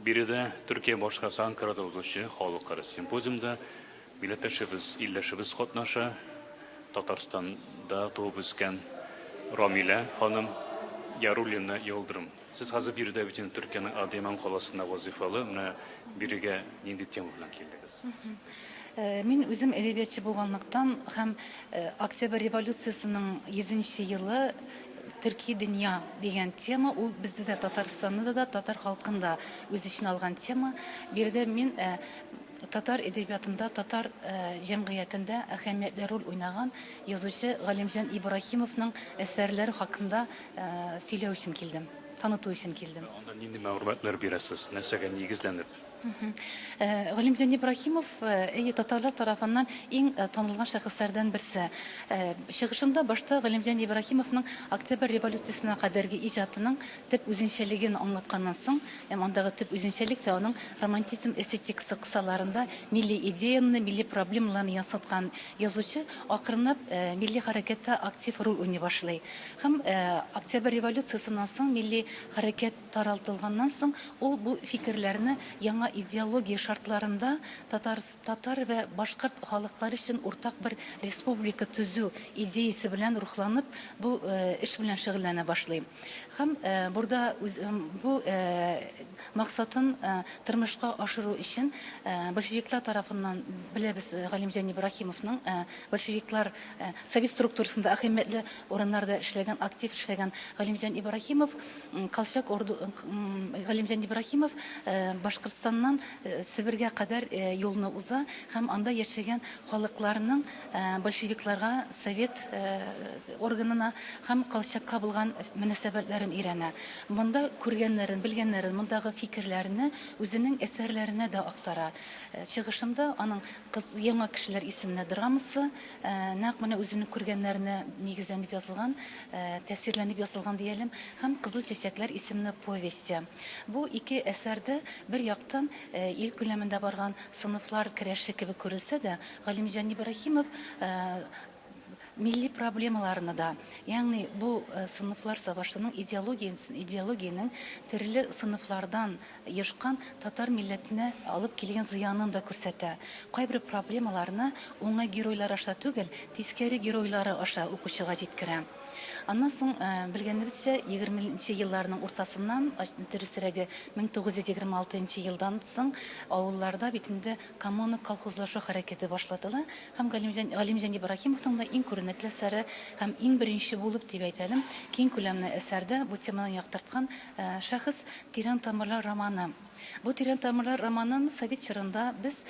Биредә Төркия башкасы Анкарада узучы халыкара симпозиумда милләттәшебез, илләшебез катнаша. Татарстанда туып үскән Рамилә ханым, Яруллина Йылдырым. Сез хәзер биредә бит Төркиянең Адеман каласында вазифалы, менә бирегә нинди тема белән килдегез? Мин үзем әдәбиятчы булганлыктан һәм Октябрь революциясының 100-нче елы Төрки дөнья дигән тема, ул бездә дә Татарстанда да, татар халкында үз иченә алган тема. Биредә мин татар әдәбиятында, татар җәмгыятендә әһәмиятле роль уйнаган язучы Галимҗан Ибраһимовның әсәрләре хакында сөйләү өчен килдем, таныту өчен килдем. Анда нинди мәгълүматлар бирәсез? Нәрсәгә нигезләнеп? Галимҗан Ибраһимов татарлар тарафыннан иң танылган шәхесләрдән берсе. Чыгышында башта Галимҗан Ибраһимовның Октябрь революциясенә кадәрге иҗатының төп үзенчәлеген аңлатканнан соң, андагы төп үзенчәлек тә аның романтизм эстетикасы кысаларында милли идеяны, милли проблемаларны ясаткан язучы акрынлап милли хәрәкәттә актив роль уйный башлый. Һәм Октябрь революциясеннән соң милли хәрәкәт таралтылганнан соң ул бу фикерләрне яңа идеология шартларында татар вә башкорт халыклары өчен уртак бер республика төзү идеясы белән рухланып, бу эш белән шөгыльләнә башлый. Һәм burada бу максатын тормышка ашыру өчен большевиклар тарафыннан беләбез, Галимҗан Ибраһимовның большевиклар совет структурасында әһәмиятле урыннарда эшләгән, актив эшләгән Галимҗан Ибраһимов, Колчак орду Галимҗан Ибраһимов Башкортстаннан Сибиргә кадәр юлны уза һәм анда яшәгән халыкларның большевикларга, совет органына һәм Колчакка булган мөнәсәбәтләрен өйрәнә. Монда күргәннәрен, белгәннәрен, мондагы фикерләрне үзенең әсәрләренә дә актара. Чыгышында аның яңа кешеләр исеменә драмасы, нәкъ менә үзенең күргәннәренә нигезләнеп язылган, тәэсирләнеп язылган диялем, һәм Кызыл чәчәкләр исеменә повестья. Бу ике әсәрдә бер яктан ил күләмендә барган сыйныфлар көрәше кебек күрелсә дә, Галимҗан Ибраһимов милли проблемаларны да, ягъни бу сыйныфлар савышының идеологияның төрле сыйныфлардан ешкан татар милләтенә алып килгән зыянын да күрсәтә. Кайбер проблемаларны уңай геройлар аша түгел, тискәре геройлары аша укучыга җиткерә. Аннан соң белгәнебезчә 20нче елларның уртасыннан, дөресрәге 1926 елдан соң авылларда бит инде коммуна колхозлашу хәрәкәте башлатыла һәм Галимҗан Ибраһимовның да иң күренекле әсәре һәм иң беренче булып дип әйтәлем, киң күләмле әсәрдә бу теманы яктырткан шәхес Тирән тамырлар романы. Бу Тирән тамырлар романын совет чорында без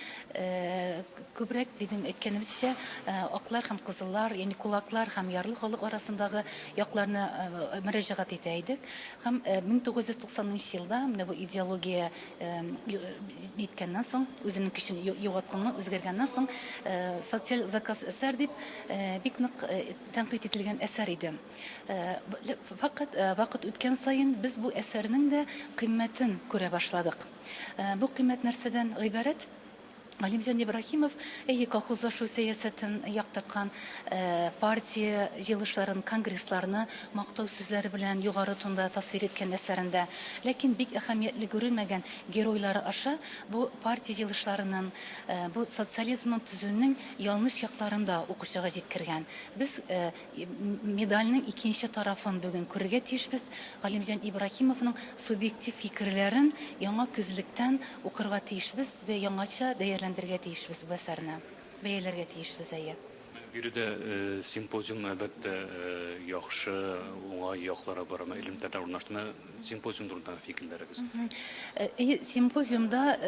күбрәк дидем әйткәнебезчә аклар һәм кызыллар, яни кулаклар һәм ярлы халык арасындагы якларны мөрәҗәгать итә идек. Һәм 1990 елда менә бу идеология җиткәннән соң, үзенең көчен югатканнан, үзгәргәннән соң социаль заказ әсәр дип бик нык тәнкыйть ителгән әсәр иде. Фақат вакыт үткән саен без бу әсәрнең дә кыйммәтен күрә башладык. Бу кыйммәт нәрсәдән гыйбарәт? Галимҗан Ибраһимов колхозлашу сәясәтен яктырткан, партия җыелышларын, конгрессларны мактау сүзләре белән югары тонда тасвир иткән әсәрендә, ләкин бик әһәмиятле күрелмәгән геройлары аша бу партия җыелышларының, бу социализмның төзүнең ялгыш якларында укучыга җиткергән. Без медальнең икенче тарафын бүген күрергә тиешбез. Галимҗан Ибраһимовның субъектив фикерләрен яңа күзлектән укырга тиешбез вә яңача дәяләндергә тиешбез бу әсәрне, бәяләргә тиешбез әйе. Биредә симпозиум әлбәттә яхшы, уңай яклары бар, элемтәләр урнаштырма. Симпозиум турында фикерләрегез? Симпозиумда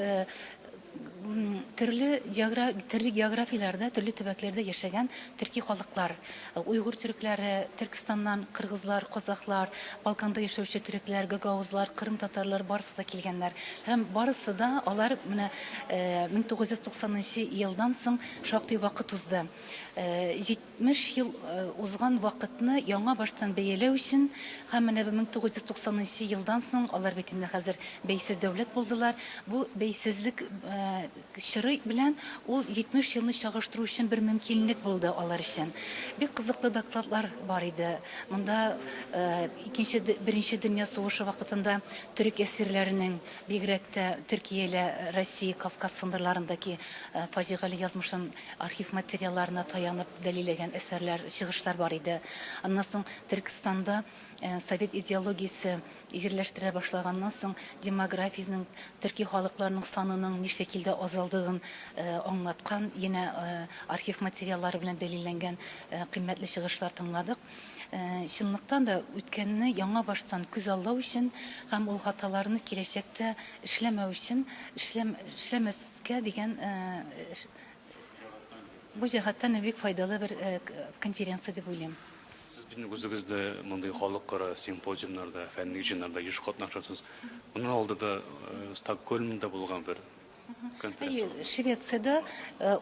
төрле географияларда, төрле төбәкләрдә яшәгән төрки халыклар, уйгыр төрекләре, Төркстаннан кыргызлар, казаклар, Балканда яшәүче төрекләр, гагаузлар, Кырым татарлар барысы да килгәннәр. Һәм барысы да алар менә 1990 елдан соң шактый вакыт узды. 70 ел узган вакытны яңа баштан бәяләү өчен һәм менә 1990 елдан соң алар бит инде хәзер бәйсез дәүләт булдылар. Бу бәйсезлек чыры белән ул 70 елны чагыштыру өчен бер мөмкинлек булды алар өчен. Бик кызыклы докладлар бар иде. Монда Беренче дөнья сугышы вакытында төрек әсирләренең, бигрәк тә Төркияле, Россия, Кавказ сындырларындагы фаҗигале язмышын архив материалларына таянып дәлилләгән әсәрләр, чыгышлар бар иде. Аннан соң Төркстанда совет идеологиясе җирләштерә башлаганнан соң демографияның, төрки халыкларының санының ни шәкилдә азалдыгын аңлаткан янә архив материаллары белән дәлилләнгән кыйммәтле чыгышлар тыңладык. Чынлыктан да үткәнне яңа баштан күз аллау өчен һәм ул хаталарны киләчәктә эшләмәү өчен, эшләмәскә дигән бу җәһәттән бик файдалы бер конференция дип уйлыйм. Сез безнең үзегездә мондый халыкара симпозиумнарда, фәнни җыеннарда еш катнашасыз. Bunun алдыда Стокгольмда булган бер конференция. Швециядә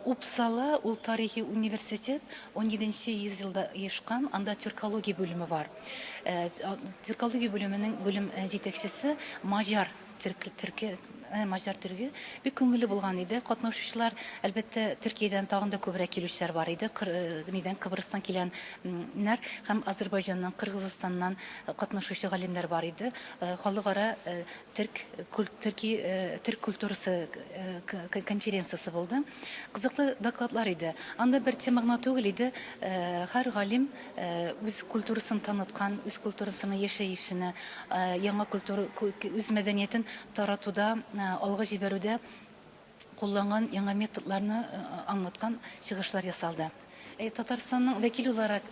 Упсала ул тарихи университет 17нче йөзелдә оешкан, анда тюркология бүлеме бар. Тюркология бүлеменең бүлем җитәкчесе Мажар төрке Мажар төрге бик күңелле булган иде. Катнашучылар әлбәттә Төркиядән тагын да күбрәк килүчеләр бар иде. Кыбрыстан килгәннәр һәм Азәрбайҗаннан, Кыргызстаннан катнашучы галимнәр бар иде. Халыкара төрк культурасы конференциясе булды. Кызыклы докладлар иде. Анда бер темагына түгел иде. Һәр галим үз культурасын таныткан, үз культурасының яшәешенә, яңа культура, үз мәдәниятен таратуда, алга җибәрүдә кулланган яңа методларны аңлаткан чыгышлар ясалды. Татарстанның вәкил уларак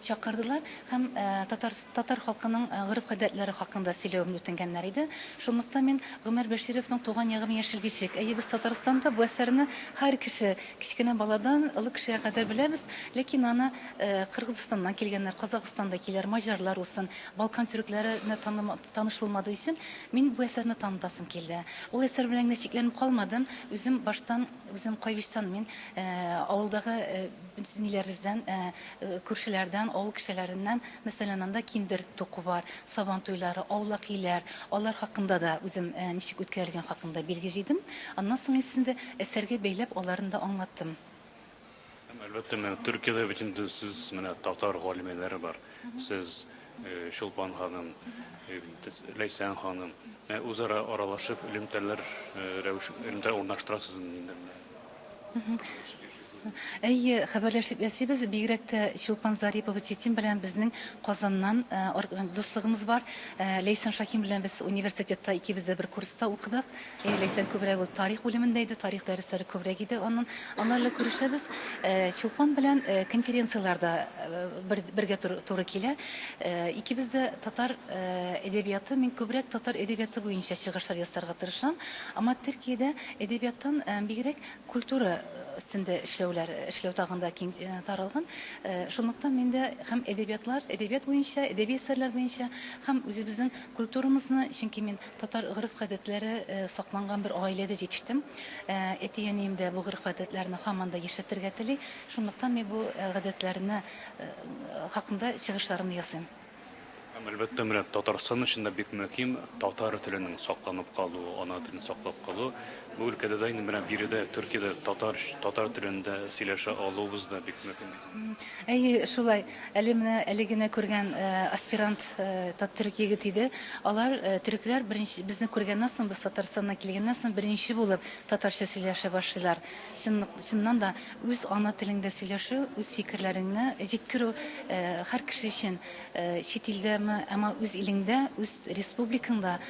чакырдылар һәм татар халкының гырыф-гадәтләре хакында сөйләүне үтенгәннәр иде. Шунлыктан мин Гомәр Бәшировның туган ягым яшелгечек. Без Татарстанда бу әсәрне һәр кеше, кичкенә баладан олы кешегә кадәр беләбез, ләкин аны Кыргызстаннан килгәннәр, Казакстанда киләр, мажарлар усын, Балкан төрекләренә таныш булмады өчен мин бу әсәрне танытасым килде. Ул әсәр белән чикләнеп калмадым. Үзем баштан, Кайбиштан мин авылдагы ниләребездән, күршеләрдән, авыл кешеләреннән, мәсәлән, анда киндер туку бар, сабан туйлары, аулак иләр, алар хакында да үзем ничек үткәрелгән хакында билге җыйдым. Аннан соң инде әсәргә бәйләп аларны да аңлаттым. Әлбәттә, мен Төркиядә бит инде сез менә татар галимәләре бар. Сез Шулпан ханым, Ләйсән ханым, үзара аралашып элемтәләр урнаштырасыз инде. Хәбәрләшеп яшибез, бигрәк тә Чулпан Зарипова Чечен белән безнең Казаннан дуслыгыбыз бар. Ләйсән Шахим белән без университетта икебез дә бер курста укыдык. Ләйсән күбрәк ул тарих бүлемендә иде, тарих дәресләре күбрәк иде. Аннарla күрешәбез. Чулпан белән конференцияларда бергә туры килә. Икебез дә татар әдәбияты, мин күбрәк татар әдәбияты буенча чыгышлар ясарга тырышам. Ама Төркиядә әдәбияттан бигрәк культура өстендә эшләү тагында киң таралган. Шунлыктан миндә һәм әдәбият буенча, әдәби әсәрләр буенча һәм үзебезнең культурамызны, чөнки мин татар гырыф-гадәтләре сакланган бер гаиләдә җитештем. Әти-әнием дә бу гырыф-гадәтләрне һаман да яшәтергә тели. Шунлыктан мин бу гадәтләрне хакында чыгышларымны ясыйм. Әлбәттә, менә Татарстан өчен дә бик мөһим татар теленең сакланып калуы, ана телен саклап калуы. Бу өлкәдә дә инде менә биредә Төркиядә татар телендә сөйләшә алуыбыз да бик мөһим. Шулай. Әле менә генә күргән аспирант татар егет иде. Алар төрекләр безне күргәннән соң, без Татарстаннан килгәннән соң беренче булып татарча сөйләшә башлыйлар. Чыннан да үз ана телендә сөйләшү, үз фикерләреңне җиткерү һәр кеше өчен чит илдә, әмма үз илеңдә, үз республикаңда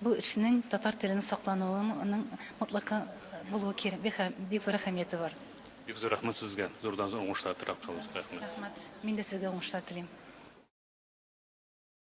бу эшнең татар телен саклануының мотлака булуы кирәк. Бик зур әһәмияте бар. Бик зур рәхмәт сезгә. Зурдан зур уңышлар теләп калабыз. Рәхмәт. Мин дә сезгә уңышлар телим.